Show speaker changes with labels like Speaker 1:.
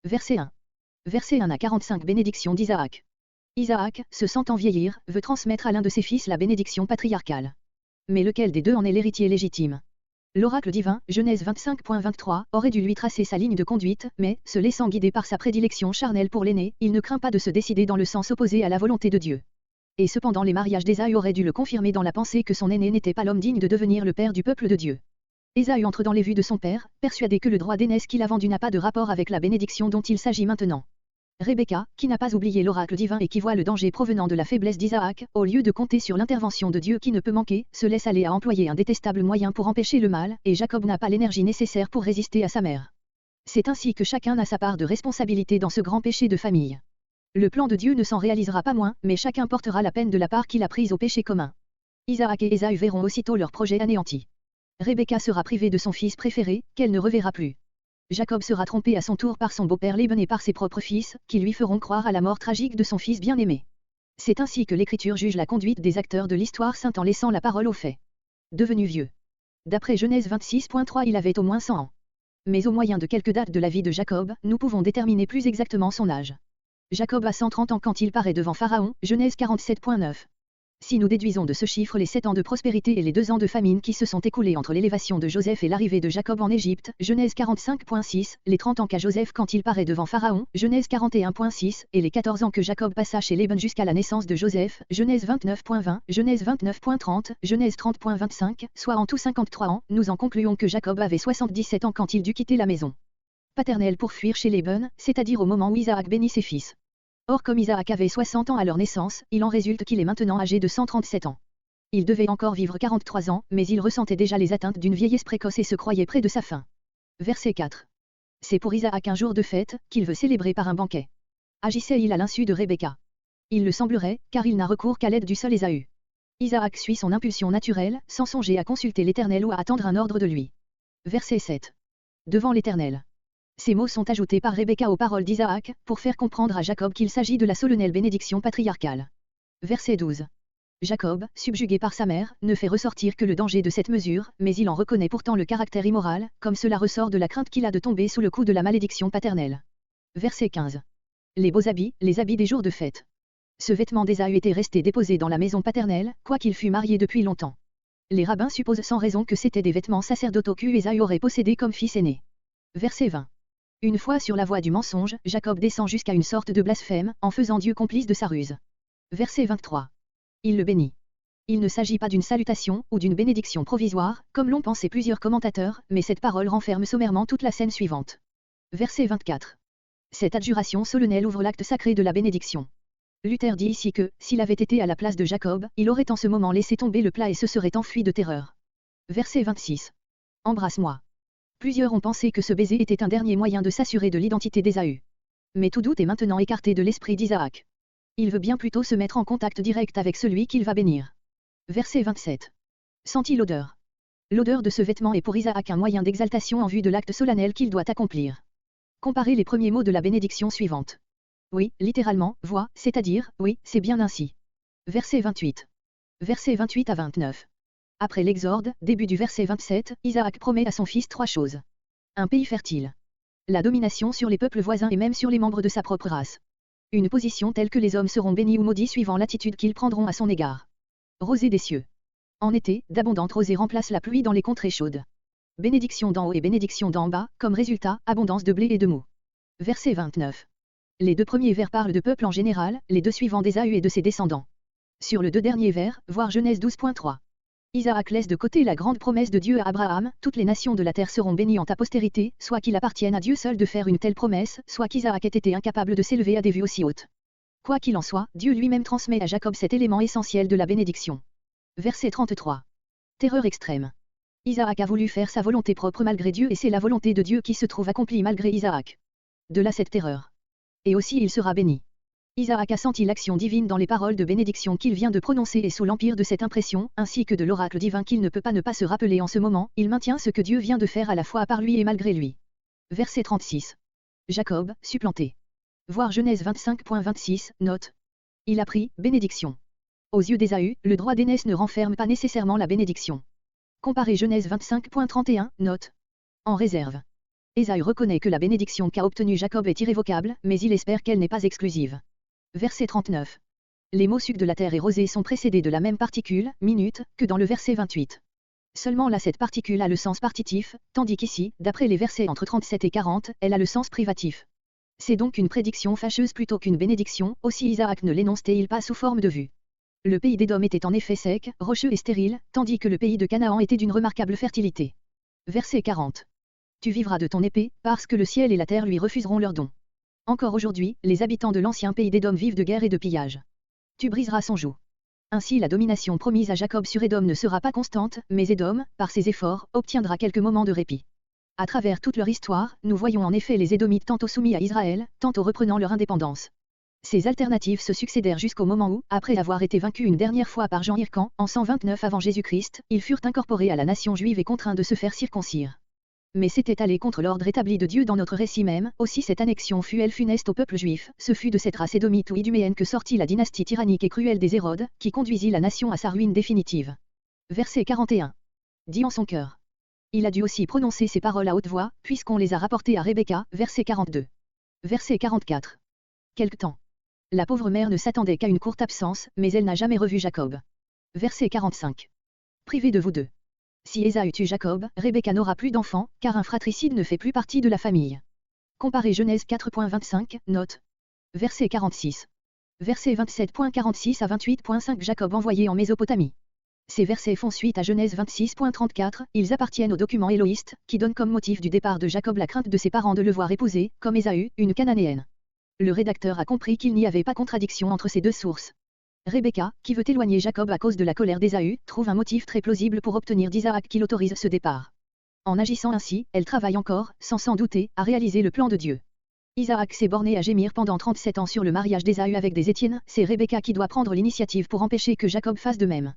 Speaker 1: Verset 1. Verset 1 à 45. Bénédiction d'Isaac. Isaac, se sentant vieillir, veut transmettre à l'un de ses fils la bénédiction patriarcale. Mais lequel des deux en est l'héritier légitime? L'oracle divin, Genèse 25.23, aurait dû lui tracer sa ligne de conduite, mais, se laissant guider par sa prédilection charnelle pour l'aîné, il ne craint pas de se décider dans le sens opposé à la volonté de Dieu. Et cependant les mariages d'Ésaü auraient dû le confirmer dans la pensée que son aîné n'était pas l'homme digne de devenir le père du peuple de Dieu. Ésaü entre dans les vues de son père, persuadé que le droit d'aînesse qu'il a vendu n'a pas de rapport avec la bénédiction dont il s'agit maintenant. Rebecca, qui n'a pas oublié l'oracle divin et qui voit le danger provenant de la faiblesse d'Isaac, au lieu de compter sur l'intervention de Dieu qui ne peut manquer, se laisse aller à employer un détestable moyen pour empêcher le mal, et Jacob n'a pas l'énergie nécessaire pour résister à sa mère. C'est ainsi que chacun a sa part de responsabilité dans ce grand péché de famille. Le plan de Dieu ne s'en réalisera pas moins, mais chacun portera la peine de la part qu'il a prise au péché commun. Isaac et Ésaü verront aussitôt leur projet anéanti. Rebecca sera privée de son fils préféré, qu'elle ne reverra plus. Jacob sera trompé à son tour par son beau-père Laban et par ses propres fils, qui lui feront croire à la mort tragique de son fils bien-aimé. C'est ainsi que l'Écriture juge la conduite des acteurs de l'histoire sainte en laissant la parole aux faits. Devenu vieux. D'après Genèse 26.3, il avait au moins 100 ans. Mais au moyen de quelques dates de la vie de Jacob, nous pouvons déterminer plus exactement son âge. Jacob a 130 ans quand il paraît devant Pharaon, Genèse 47.9. Si nous déduisons de ce chiffre les 7 ans de prospérité et les 2 ans de famine qui se sont écoulés entre l'élévation de Joseph et l'arrivée de Jacob en Égypte, Genèse 45.6, les 30 ans qu'a Joseph quand il paraît devant Pharaon, Genèse 41.6, et les 14 ans que Jacob passa chez Laban jusqu'à la naissance de Joseph, Genèse 29.20, Genèse 29.30, Genèse 30.25, soit en tout 53 ans, nous en concluons que Jacob avait 77 ans quand il dut quitter la maison paternelle pour fuir chez Laban, c'est-à-dire au moment où Isaac bénit ses fils. Or comme Isaac avait 60 ans à leur naissance, il en résulte qu'il est maintenant âgé de 137 ans. Il devait encore vivre 43 ans, mais il ressentait déjà les atteintes d'une vieillesse précoce et se croyait près de sa fin. Verset 4. C'est pour Isaac un jour de fête, qu'il veut célébrer par un banquet. Agissait-il à l'insu de Rebecca? Il le semblerait, car il n'a recours qu'à l'aide du seul Ésaü. Isaac suit son impulsion naturelle, sans songer à consulter l'Éternel ou à attendre un ordre de lui. Verset 7. Devant l'Éternel. Ces mots sont ajoutés par Rebecca aux paroles d'Isaac, pour faire comprendre à Jacob qu'il s'agit de la solennelle bénédiction patriarcale. Verset 12. Jacob, subjugué par sa mère, ne fait ressortir que le danger de cette mesure, mais il en reconnaît pourtant le caractère immoral, comme cela ressort de la crainte qu'il a de tomber sous le coup de la malédiction paternelle. Verset 15. Les beaux habits, les habits des jours de fête. Ce vêtement d'Ésaü était resté déposé dans la maison paternelle, quoiqu'il fût marié depuis longtemps. Les rabbins supposent sans raison que c'étaient des vêtements sacerdotaux qu'Ésaü aurait possédés comme fils aîné. Verset 20. Une fois sur la voie du mensonge, Jacob descend jusqu'à une sorte de blasphème, en faisant Dieu complice de sa ruse. Verset 23. Il le bénit. Il ne s'agit pas d'une salutation, ou d'une bénédiction provisoire, comme l'ont pensé plusieurs commentateurs, mais cette parole renferme sommairement toute la scène suivante. Verset 24. Cette adjuration solennelle ouvre l'acte sacré de la bénédiction. Luther dit ici que, s'il avait été à la place de Jacob, il aurait en ce moment laissé tomber le plat et se serait enfui de terreur. Verset 26. Embrasse-moi. Plusieurs ont pensé que ce baiser était un dernier moyen de s'assurer de l'identité d'Ésaü. Mais tout doute est maintenant écarté de l'esprit d'Isaac. Il veut bien plutôt se mettre en contact direct avec celui qu'il va bénir. Verset 27. Sentit l'odeur. L'odeur de ce vêtement est pour Isaac un moyen d'exaltation en vue de l'acte solennel qu'il doit accomplir. Comparez les premiers mots de la bénédiction suivante. Oui, littéralement, vois, c'est-à-dire, oui, c'est bien ainsi. Verset 28. Versets 28 à 29. Après l'Exode, début du verset 27, Isaac promet à son fils 3 choses. Un pays fertile. La domination sur les peuples voisins et même sur les membres de sa propre race. Une position telle que les hommes seront bénis ou maudits suivant l'attitude qu'ils prendront à son égard. Rosée des cieux. En été, d'abondantes rosées remplacent la pluie dans les contrées chaudes. Bénédiction d'en haut et bénédiction d'en bas, comme résultat, abondance de blé et de mou. Verset 29. Les 2 premiers vers parlent de peuple en général, les 2 suivants d'Ésaü et de ses descendants. Sur le 2 derniers vers, voir Genèse 12.3. Isaac laisse de côté la grande promesse de Dieu à Abraham, toutes les nations de la terre seront bénies en ta postérité, soit qu'il appartienne à Dieu seul de faire une telle promesse, soit qu'Isaac ait été incapable de s'élever à des vues aussi hautes. Quoi qu'il en soit, Dieu lui-même transmet à Jacob cet élément essentiel de la bénédiction. Verset 33. Terreur extrême. Isaac a voulu faire sa volonté propre malgré Dieu et c'est la volonté de Dieu qui se trouve accomplie malgré Isaac. De là cette terreur. Et aussi il sera béni. Isaac a senti l'action divine dans les paroles de bénédiction qu'il vient de prononcer et sous l'empire de cette impression, ainsi que de l'oracle divin qu'il ne peut pas ne pas se rappeler en ce moment, il maintient ce que Dieu vient de faire à la fois par lui et malgré lui. Verset 36. Jacob, supplanté. Voir Genèse 25.26, note. Il a pris, bénédiction. Aux yeux d'Ésaü, le droit d'aînesse ne renferme pas nécessairement la bénédiction. Comparez Genèse 25.31, note. En réserve. Ésaü reconnaît que la bénédiction qu'a obtenue Jacob est irrévocable, mais il espère qu'elle n'est pas exclusive. Verset 39. Les mots suc de la terre et rosée sont précédés de la même particule, minute, que dans le verset 28. Seulement là cette particule a le sens partitif, tandis qu'ici, d'après les versets entre 37 et 40, elle a le sens privatif. C'est donc une prédiction fâcheuse plutôt qu'une bénédiction, aussi Isaac ne l'énonce-t-il pas sous forme de vue. Le pays d'Édom était en effet sec, rocheux et stérile, tandis que le pays de Canaan était d'une remarquable fertilité. Verset 40. Tu vivras de ton épée, parce que le ciel et la terre lui refuseront leur don. Encore aujourd'hui, les habitants de l'ancien pays d'Édom vivent de guerre et de pillage. Tu briseras son joug. Ainsi la domination promise à Jacob sur Édom ne sera pas constante, mais Édom, par ses efforts, obtiendra quelques moments de répit. À travers toute leur histoire, nous voyons en effet les Édomites tantôt soumis à Israël, tantôt reprenant leur indépendance. Ces alternatives se succédèrent jusqu'au moment où, après avoir été vaincus une dernière fois par Jean Hircan, en 129 avant Jésus-Christ, ils furent incorporés à la nation juive et contraints de se faire circoncire. Mais c'était aller contre l'ordre établi de Dieu dans notre récit même, aussi cette annexion fut elle funeste au peuple juif, ce fut de cette race édomite ou iduméenne que sortit la dynastie tyrannique et cruelle des Hérodes, qui conduisit la nation à sa ruine définitive. Verset 41. Dit en son cœur. Il a dû aussi prononcer ces paroles à haute voix, puisqu'on les a rapportées à Rebecca, verset 42. Verset 44. Quelque temps. La pauvre mère ne s'attendait qu'à une courte absence, mais elle n'a jamais revu Jacob. Verset 45. Privé de vous deux. Si Ésaü tue Jacob, Rebecca n'aura plus d'enfants, car un fratricide ne fait plus partie de la famille. Comparez Genèse 4.25, note. Verset 46. Verset 27.46 à 28.5 Jacob envoyé en Mésopotamie. Ces versets font suite à Genèse 26.34, ils appartiennent au document éloïste, qui donne comme motif du départ de Jacob la crainte de ses parents de le voir épouser, comme Ésaü, une cananéenne. Le rédacteur a compris qu'il n'y avait pas contradiction entre ces deux sources. Rebecca, qui veut éloigner Jacob à cause de la colère d'Ésaü, trouve un motif très plausible pour obtenir d'Isaac qu'il autorise ce départ. En agissant ainsi, elle travaille encore, sans s'en douter, à réaliser le plan de Dieu. Isaac s'est borné à gémir pendant 37 ans sur le mariage d'Ésaü avec des Étiennes, c'est Rebecca qui doit prendre l'initiative pour empêcher que Jacob fasse de même.